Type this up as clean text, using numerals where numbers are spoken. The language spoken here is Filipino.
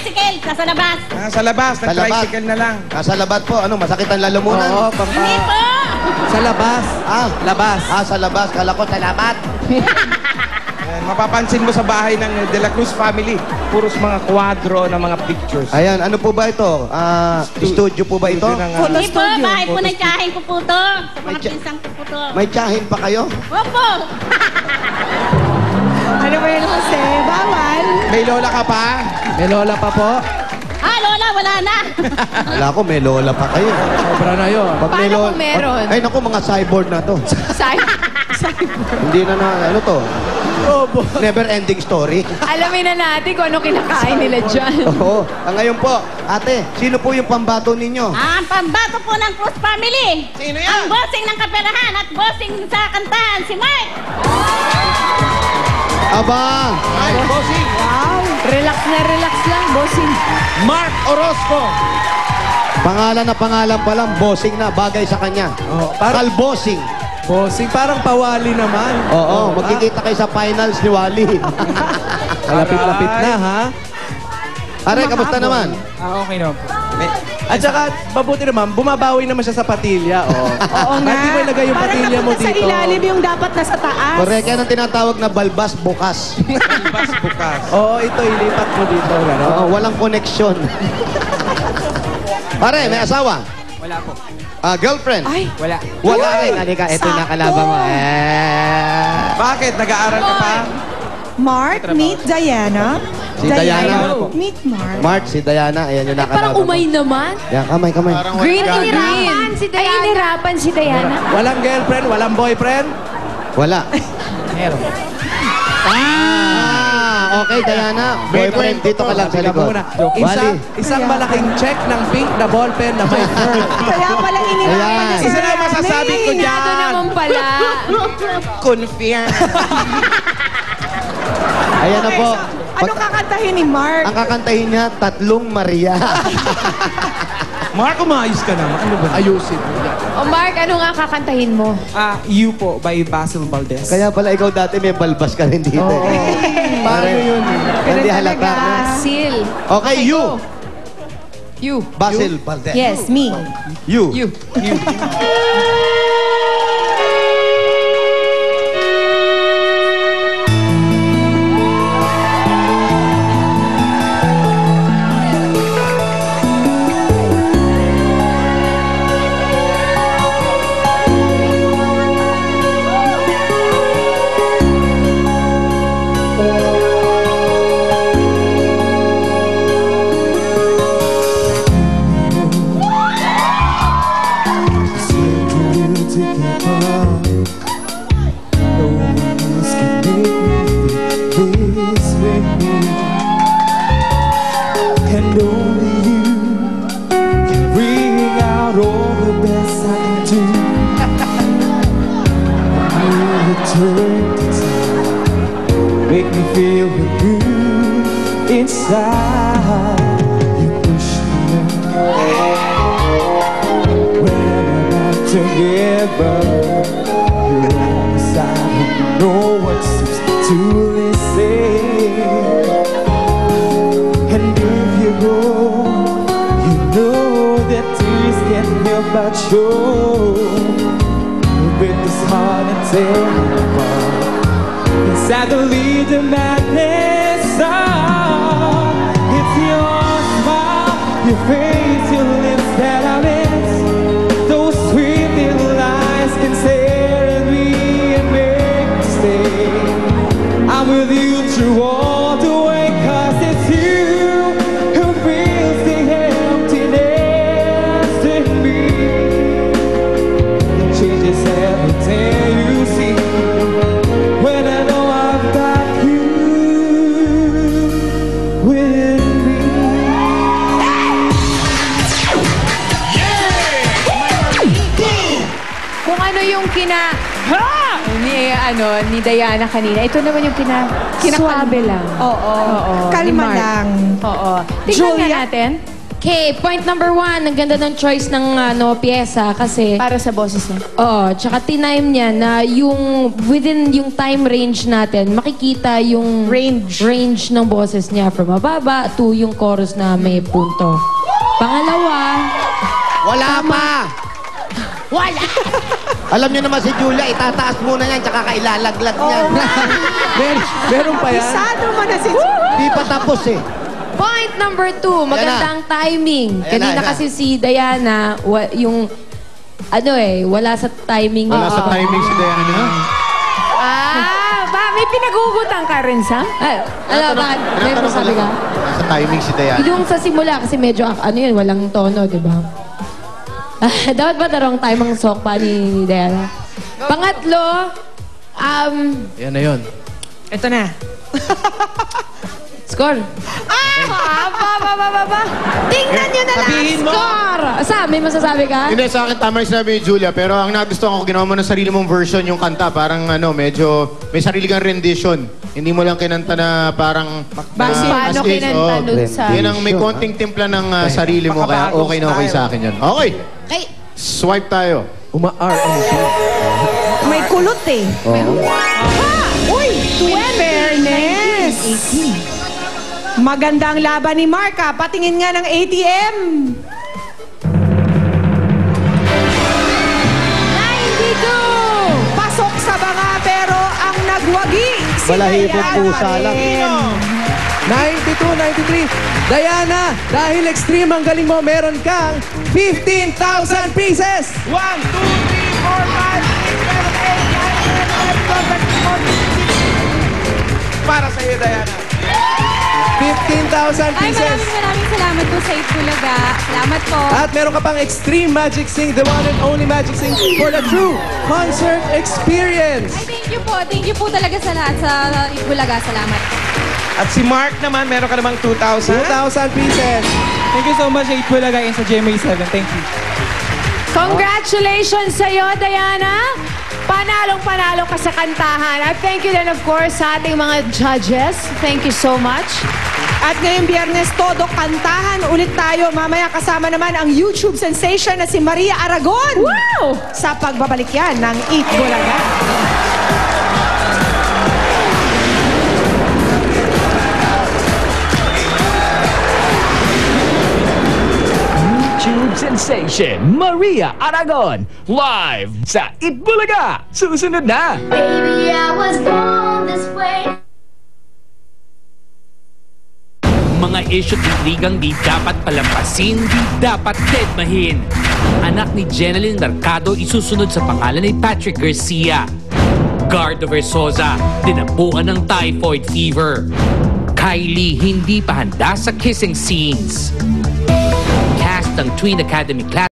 tricycle, nasa labas. Sa labas, nag-tricycle na lang. Nasa labas po. Ano, masakit ang lalamunan? Oo, Hindi po. Sa labas. Labas. Sa labas. Kala ko sa labat. Ayan, mapapansin mo sa bahay ng De La Cruz family, puros mga kwadro ng mga pictures. Ayan, ano po ba ito? Studio po ba ito? Hindi po, bahay po ng tiyahin ko po to. Sa mga May pinsang ko po to. May tiyahin pa kayo? Opo. Ano ba yun, Jose? Bawal. May lola ka pa? May lola pa po. Lola, wala na. Wala ko, may lola pa kayo. Sobra na yun. Pag may Paano lola- kung meron? Ay, naku, mga cyborg na to. Hindi na ano to? Never ending story. Alamin na natin kung ano kinakain nila dyan. Oo. Ngayon po, ate, sino po yung pambato ninyo? Ang pambato po ng Cruz family. Sino yan? Ang bossing ng kaperahan at bossing sa kantahan, si Mike. Aba! Ay, bossing! Relax lang, bossing. Mark Orozco! Pangalan na pangalan pa lang, bossing na, bagay sa kanya. Oh, parang Kalbossing. bossing, parang pawali naman. Oo, magkikita kayo sa finals ni Wally. Malapit-lapit na, ha? Are, kamusta naman? Okay naman po. At saka, mabuti naman, bumabawi naman siya sa patilya. Oo nga. Hindi mo ilagay yung Parang patilya mo napunta dito. sa ilalim yung dapat nasa taas. Correct, yan ang tinatawag na balbas bukas. Bas bukas. Oo, ito, ilipat mo dito. Ano? Oo, walang koneksyon. Pare, may asawa? Wala po. Girlfriend? Ay, Wala. Wala rin. Halika, ito yung nakalaban mo. Bakit? Nag-aaral ka pa? Mark, meet Diana. Si Diana. Meet Mark. Mark, si Diana. Ayan yung nakalaban Parang umay mo. naman. Yan, kamay. Green to green. Ay, inirapan si Diana. Walang girlfriend, walang boyfriend. Wala. Meron. Okay, Diana. Boyfriend, dito ka lang sa likod. Wally. Isang malaking check ng pink na ballpen na may pearl. Kaya pala inirapan Ayan. niya si Isa na masasabi ko Rene. dyan. Ito naman pala. Confirm. Ayan na po. Ano kakantahin ni Mark? Ang kakantahin niya, Tatlong Maria. Mark, umayos ka naman. Ano ba? Ayusin. O Mark, ano nga kakantahin mo? You po by Basil Valdez. Kaya pala ikaw dati may balbas ka rin dito. Paano yun? Hindi halata. no? Sil. Okay, you. You. Basil Valdez. Yes, me. You. You. And only you can bring out all the best I can do. You return to time, make me feel the good inside. You push me when we're not together. You're on the side when no one seems to listen. And if you go, you know that tears can't help but show. You break this heart and tear it apart. Inside the lead of madness on. It's your smile, your face, your lips that I miss. Those sweet little lies can stare at me and make me stay. I'm with you through all the way, 'cause it's you who fills the emptiness in me. It changes everything you see when I know I've got you with me. Kung ano yung ni Diana kanina, ito naman yung suabe lang. Oo. Oo. Kalma ni Mark. lang. Oo. Tingnan nga Julia? natin. Okay, point number 1. Ang ganda ng choice ng pyesa kasi... Para sa boses niya. Tsaka tinime niya na yung within yung time range natin, makikita yung range ng boses niya from mababa to yung chorus na may punto. Pangalawa, Wala pa! wala! Alam niyo naman si Julia, itataas muna yan, tsaka kailalaglag niyan. Meron pa yan? Isado mo na si Di pa tapos eh. Point number 2, magandang timing. Ayan Kanina na. kasi si Diana, yung wala sa timing. Wala sa timing si Diana. May pinagugutan ka rin, Sam? Bakit? May masabi ka? Nasa timing si Diana. Yung sa simula kasi medyo, walang tono, di ba? Dapat ba tarong time ang sokpa ni Diana? Pangatlo, Yan na yun. Ito na. score. Tingnan nyo na lang, Sabihin mo. score! Sam, may masasabi ka? Hindi, sa akin tama yung sinabi ni Julia, pero ang nagustuhan ko, ginawa mo ng sarili mong version yung kanta. Parang medyo may sarili kang rendition. Hindi mo lang kinanta na parang... Paano as is, kinanta dun sa... Yan ang may konting timpla ng sarili mo, kaya okay na okay sa akin yan. Okay, Kay, swipe tayo. Uma-RNG. May kulot eh. Uy! 20! Fairness! Magandang laban ni Mark ha. Patingin nga ng ATM. 92! Pasok sa banga pero ang nagwagi si Balahibong Diana pusa pa lang. rin. 92, 93. Diana, dahil extreme ang galing mo, meron kang 15,000 pieces! 1, 2, 3, 4, 5, 6, 7, 8, 9, 10, 11, 12, 13, 14, 15. Para sa iyo, Diana. 15,000 pieces! Maraming salamat po sa Itbulaga. Salamat po. At meron ka pang Extreme Magic Sing, the one and only Magic Sing for the true concert experience! Thank you po. Thank you po talaga sa lahat sa Itbulaga. Salamat. At si Mark naman, meron ka namang 2,000. 2,000 pieces! Thank you so much, 8 Bulaga and sa GMA 7. Thank you. congratulations sa'yo, Diana! Panalong-panalo ka sa kantahan. At thank you then, of course, sa ating mga judges. Thank you so much. At ngayong Biyernes, todo kantahan ulit tayo. Mamaya kasama naman ang YouTube sensation na si Maria Aragon. Wow! Sa pagbabalik yan ng Eat Bulaga. YouTube sensation Maria Aragon live sa Itbulaga. Susunod na. Baby, I was born this way. Mga issue at intrigang di dapat palampasin, di dapat deadmahin. Anak ni Jeneline Mercado isusunod sa pangalan ni Patrick Garcia. Gardo Versosa, dinapuan ng typhoid fever. Kylie hindi pa handa sa kissing scenes. Cast ng Twin Academy class